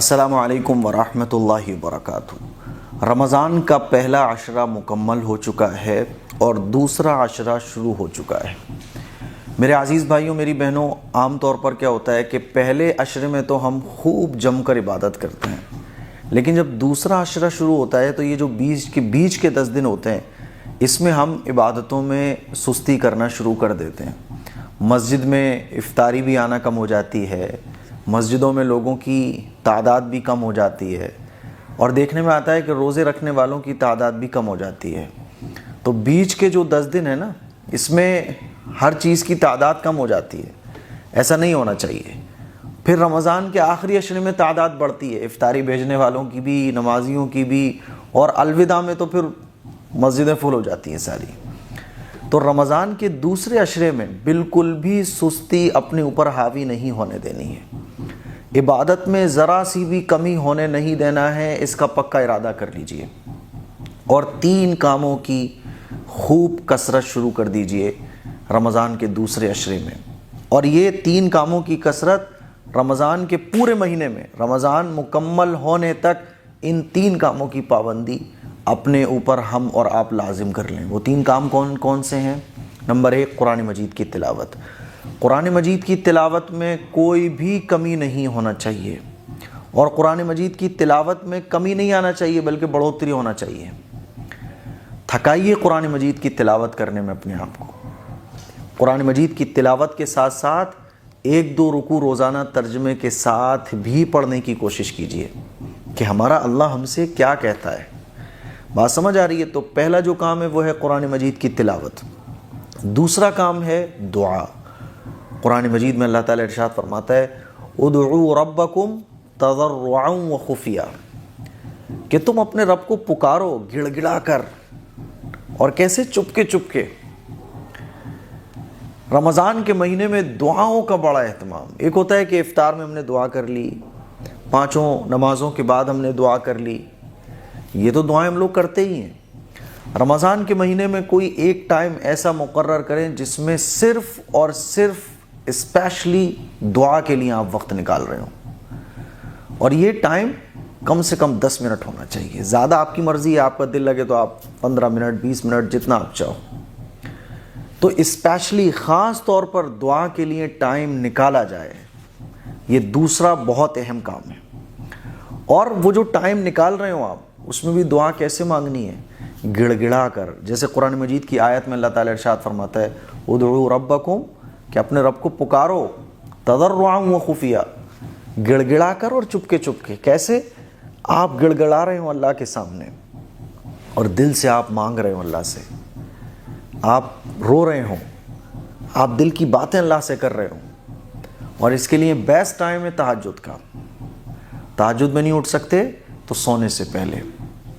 السلام علیکم ورحمۃ اللہ وبرکاتہ۔ رمضان کا پہلا عشرہ مکمل ہو چکا ہے اور دوسرا عشرہ شروع ہو چکا ہے۔ میرے عزیز بھائیوں، میری بہنوں، عام طور پر کیا ہوتا ہے کہ پہلے عشرے میں تو ہم خوب جم کر عبادت کرتے ہیں، لیکن جب دوسرا عشرہ شروع ہوتا ہے تو یہ جو بیچ کے 10 دن ہوتے ہیں، اس میں ہم عبادتوں میں سستی کرنا شروع کر دیتے ہیں۔ مسجد میں افطاری بھی آنا کم ہو جاتی ہے، مسجدوں میں لوگوں کی تعداد بھی کم ہو جاتی ہے، اور دیکھنے میں آتا ہے کہ روزے رکھنے والوں کی تعداد بھی کم ہو جاتی ہے۔ تو بیچ کے جو 10 دن ہیں نا، اس میں ہر چیز کی تعداد کم ہو جاتی ہے، ایسا نہیں ہونا چاہیے۔ پھر رمضان کے آخری عشرے میں تعداد بڑھتی ہے، افطاری بھیجنے والوں کی بھی، نمازیوں کی بھی، اور الوداع میں تو پھر مسجدیں فل ہو جاتی ہیں ساری۔ تو رمضان کے دوسرے عشرے میں بالکل بھی سستی اپنے اوپر حاوی نہیں ہونے دینی ہے، عبادت میں ذرا سی بھی کمی ہونے نہیں دینا ہے، اس کا پکا ارادہ کر لیجئے، اور 3 کاموں کی خوب کثرت شروع کر دیجئے رمضان کے دوسرے عشرے میں۔ اور یہ 3 کاموں کی کثرت رمضان کے پورے مہینے میں، رمضان مکمل ہونے تک ان 3 کاموں کی پابندی اپنے اوپر ہم اور آپ لازم کر لیں۔ وہ 3 کام کون کون سے ہیں؟ نمبر 1، قرآن مجید کی تلاوت۔ قرآن مجید کی تلاوت میں کوئی بھی کمی نہیں ہونا چاہیے، اور قرآن مجید کی تلاوت میں کمی نہیں آنا چاہیے بلکہ بڑھوتری ہونا چاہیے۔ تھکائیے قرآن مجید کی تلاوت کرنے میں اپنے آپ کو۔ قرآن مجید کی تلاوت کے ساتھ ساتھ 1-2 رکوع روزانہ ترجمے کے ساتھ بھی پڑھنے کی کوشش کیجیے کہ ہمارا اللہ ہم سے کیا کہتا ہے۔ بات سمجھ آ رہی ہے؟ تو پہلا جو کام ہے وہ ہے قرآن مجید کی تلاوت۔ دوسرا کام ہے دعا۔ قرآن مجید میں اللہ تعالیٰ ارشاد فرماتا ہے، ادعوا ربکم تضرعا وخفیا، کہ تم اپنے رب کو پکارو گڑ گڑا کر، اور کیسے؟ چپ کے۔ رمضان کے مہینے میں دعاؤں کا بڑا اہتمام۔ ایک ہوتا ہے کہ افطار میں ہم نے دعا کر لی، 5 نمازوں کے بعد ہم نے دعا کر لی، یہ تو دعائیں ہم لوگ کرتے ہی ہیں۔ رمضان کے مہینے میں کوئی ایک ٹائم ایسا مقرر کریں جس میں صرف اور صرف اسپیشلی دعا کے لیے آپ وقت نکال رہے ہوں، اور یہ ٹائم کم سے کم 10 منٹ ہونا چاہیے۔ زیادہ آپ کی مرضی ہے، آپ کا دل لگے تو آپ 15 منٹ 20 منٹ جتنا آپ چاہو۔ تو اسپیشلی خاص طور پر دعا کے لیے ٹائم نکالا جائے، یہ دوسرا بہت اہم کام ہے۔ اور وہ جو ٹائم نکال رہے ہوں آپ، اس میں بھی دعا کیسے مانگنی ہے؟ گڑ گڑا کر۔ جیسے قرآن مجید کی آیت میں اللہ تعالیٰ ارشاد فرماتا ہے، ادعوا ربکم، کہ اپنے رب کو پکارو تضرعا وخفیا، گڑ گڑا کر اور چپ کے۔ کیسے؟ آپ گڑ گڑا رہے ہوں اللہ کے سامنے، اور دل سے آپ مانگ رہے ہوں اللہ سے، آپ رو رہے ہوں، آپ دل کی باتیں اللہ سے کر رہے ہوں۔ اور اس کے لیے بیسٹ ٹائم ہے تہجد کا۔ تہجد میں نہیں اٹھ سکتے تو سونے سے پہلے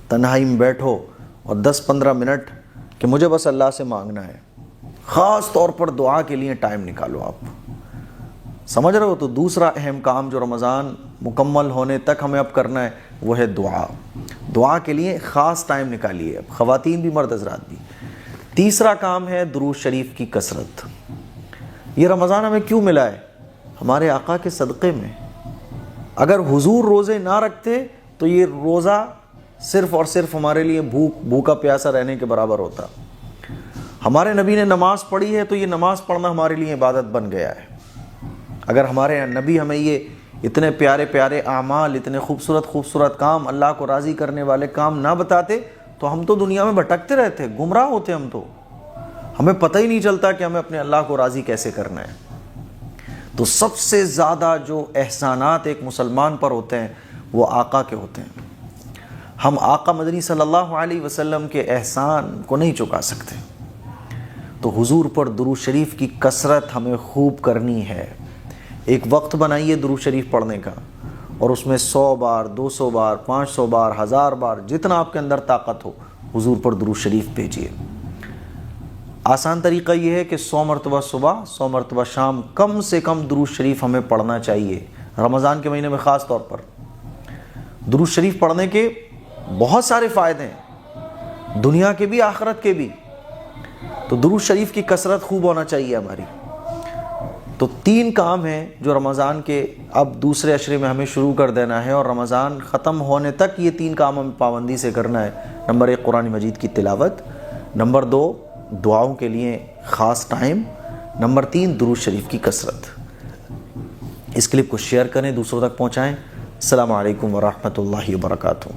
تنہائی میں بیٹھو اور 10-15 منٹ کہ مجھے بس اللہ سے مانگنا ہے، خاص طور پر دعا کے لیے ٹائم نکالو آپ۔ سمجھ رہے ہو؟ تو دوسرا اہم کام جو رمضان مکمل ہونے تک ہمیں اب کرنا ہے وہ ہے دعا۔ دعا کے لیے خاص ٹائم نکالیے، خواتین بھی مرد حضرات بھی۔ تیسرا کام ہے درود شریف کی کثرت۔ یہ رمضان ہمیں کیوں ملا ہے؟ ہمارے آقا کے صدقے میں۔ اگر حضور روزے نہ رکھتے تو یہ روزہ صرف اور صرف ہمارے لیے بھوکا پیاسا رہنے کے برابر ہوتا۔ ہمارے نبی نے نماز پڑھی ہے تو یہ نماز پڑھنا ہمارے لیے عبادت بن گیا ہے۔ اگر ہمارے نبی ہمیں یہ اتنے پیارے پیارے اعمال، اتنے خوبصورت کام، اللہ کو راضی کرنے والے کام نہ بتاتے تو ہم تو دنیا میں بھٹکتے رہتے، گمراہ ہوتے ہم تو، ہمیں پتہ ہی نہیں چلتا کہ ہمیں اپنے اللہ کو راضی کیسے کرنا ہے۔ تو سب سے زیادہ جو احسانات ایک مسلمان پر ہوتے ہیں وہ آقا کے ہوتے ہیں۔ ہم آقا مدنی صلی اللہ علیہ وسلم کے احسان کو نہیں چکا سکتے۔ تو حضور پر درود شریف کی کثرت ہمیں خوب کرنی ہے۔ ایک وقت بنائیے درود شریف پڑھنے کا، اور اس میں 100 بار، 200 بار، 500 بار، 1000 بار، جتنا آپ کے اندر طاقت ہو حضور پر درود شریف بھیجیے۔ آسان طریقہ یہ ہے کہ 100 مرتبہ صبح، 100 مرتبہ شام، کم سے کم درود شریف ہمیں پڑھنا چاہیے رمضان کے مہینے میں۔ خاص طور پر درود شریف پڑھنے کے بہت سارے فائدے ہیں، دنیا کے بھی آخرت کے بھی۔ تو درود شریف کی کثرت خوب ہونا چاہیے ہماری۔ تو 3 کام ہیں جو رمضان کے اب دوسرے عشرے میں ہمیں شروع کر دینا ہے، اور رمضان ختم ہونے تک یہ 3 کام ہمیں پابندی سے کرنا ہے۔ نمبر 1 قرآن مجید کی تلاوت، نمبر 2 دعاؤں کے لیے خاص ٹائم، نمبر 3 درود شریف کی کثرت۔ اس کلپ کو شیئر کریں، دوسروں تک پہنچائیں۔ السلام علیکم ورحمۃ اللہ وبرکاتہ۔